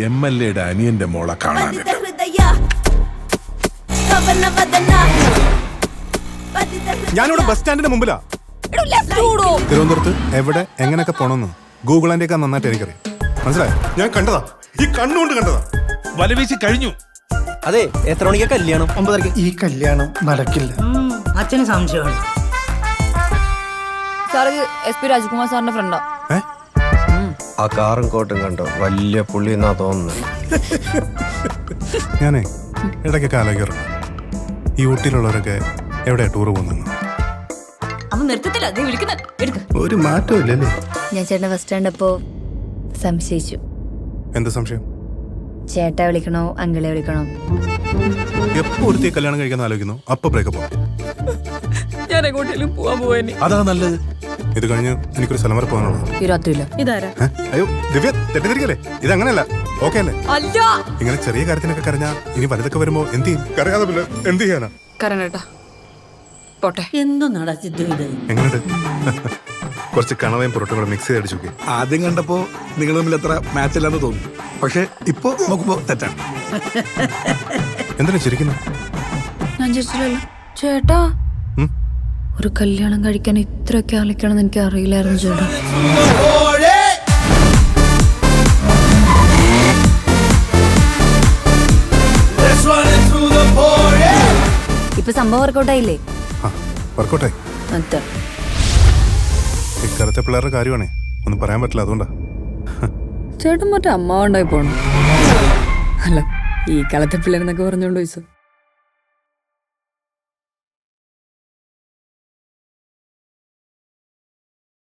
MLA അനിയന്റെ മോളെ കാണാൻ ഞാനിവിടെ ബസ് സ്റ്റാൻഡിന്റെ മുമ്പിലാ. തിരുവനന്തപുരത്ത് എവിടെ എങ്ങനെയൊക്കെ പോണെന്ന് ഗൂഗിൾ ആൻഡിയൊക്കെ നന്നായിട്ട് എനിക്കറിയാം. മനസ്സിലായോ? ഞാൻ കണ്ടതാ, ഈ കണ്ണുകൊണ്ട് കണ്ടതാ. വലവീശി കഴിഞ്ഞു. അതെ, എത്ര മണിക്കാ കല്യാണം? 9:30. ഈ കല്യാണം നടക്കില്ല. അച്ഛന് സംശയമാണ്. സാർ SP രാജ്കുമാർ സാറിന്റെ ഫ്രണ്ടാ. ആ കാറും കോട്ടും കണ്ടോ, വലിയ പുള്ളി എന്നാ തോന്നുന്നത്. ഞാനേ ഇടയ്ക്കൊക്കെ ആലോചിക്കാറുണ്ട്, ഈ ഊട്ടിയിലുള്ളവരൊക്കെ എവിടെയാ ടൂർ പോകുന്നെന്ന്. അവൻ നിർത്തത്തില്ല, നീ വിളിക്കുന്ന എടുക്ക. ഒരു മാറ്റവും ഇല്ലല്ലേ? ഞാൻ ചേട്ടനെ ഫസ്റ്റ് കണ്ടപ്പോ സംശയിച്ചു. എന്ത് സംശയം? ചേട്ടാ വിളിക്കണോ അങ്കിളെ വിളിക്കണോ? എപ്പോ ഒരുത്തിയെ കല്യാണം കഴിക്കാൻ ആലോചിക്കുന്നു അപ്പൊ ബ്രേക്കപ്പ് ആവും. ഞാൻ എങ്ങോട്ടേലും പോവാൻ പോവാനി. അതാ നല്ലത്. ഇത് കഴിഞ്ഞ് എനിക്കൊരു സ്ഥലം വരെ പോകാനുള്ളത്. ഈ രാത്രിയില്ല. ഇതാരാ? അയ്യോ ദിവ്യ, തെറ്റിദ്ധരിക്കല്ലേ? ഇതങ്ങനെയല്ല. ഓക്കെ അല്ലേ? അല്ല, ഇങ്ങനെ ചെറിയ കാര്യത്തിനൊക്കെ കരഞ്ഞാ ഇനി വലുതൊക്കെ വരുമ്പോ എന്ത് ചെയ്യും? കരയാതെ പിന്നെ എന്ത് ചെയ്യാനാ? കരണേട്ടാ പോട്ടെ. എന്തോ നടത്തിದ್ದು ഇത്. എങ്ങനെയുണ്ട്? കുറച്ച് കണവയും പൊറോട്ടും കൂടെ മിക്സ് ചെയ്ത് അടിച്ചു നോക്കി. ആദ്യം കണ്ടപ്പോ നിങ്ങൾ തമ്മിൽ അത്ര മാച്ച് ഇല്ലാന്ന് തോന്നി, പക്ഷെ ഇപ്പൊ നോക്കുമ്പോ തെറ്റാണ്. എന്തിനാ ചിരിക്കുന്നു? ഞാൻ ചോദിച്ചില്ലല്ലോ ചേട്ടാ. ഒരു കല്യാണം കഴിക്കാൻ ഇത്രയൊക്കെ ആലോചിക്കണമെന്ന് എനിക്ക് അറിയില്ലായിരുന്നു ചേട്ടാ. ഇപ്പൊ സംഭവം വർക്കൗട്ടായില്ലേ? വർക്കൗട്ടായി. അതെ, ഇക്കാലത്തെ പിള്ളേരുടെ കാര്യമാണേ, ഒന്നും പറയാൻ പറ്റില്ല. അതുകൊണ്ടാ. ചേട്ടൻ മറ്റേ അമ്മ ഉണ്ടായി പോണം. അല്ല, ഈ കാലത്തെ പിള്ളേരെന്നൊക്കെ പറഞ്ഞോണ്ട് ചോദിച്ചു.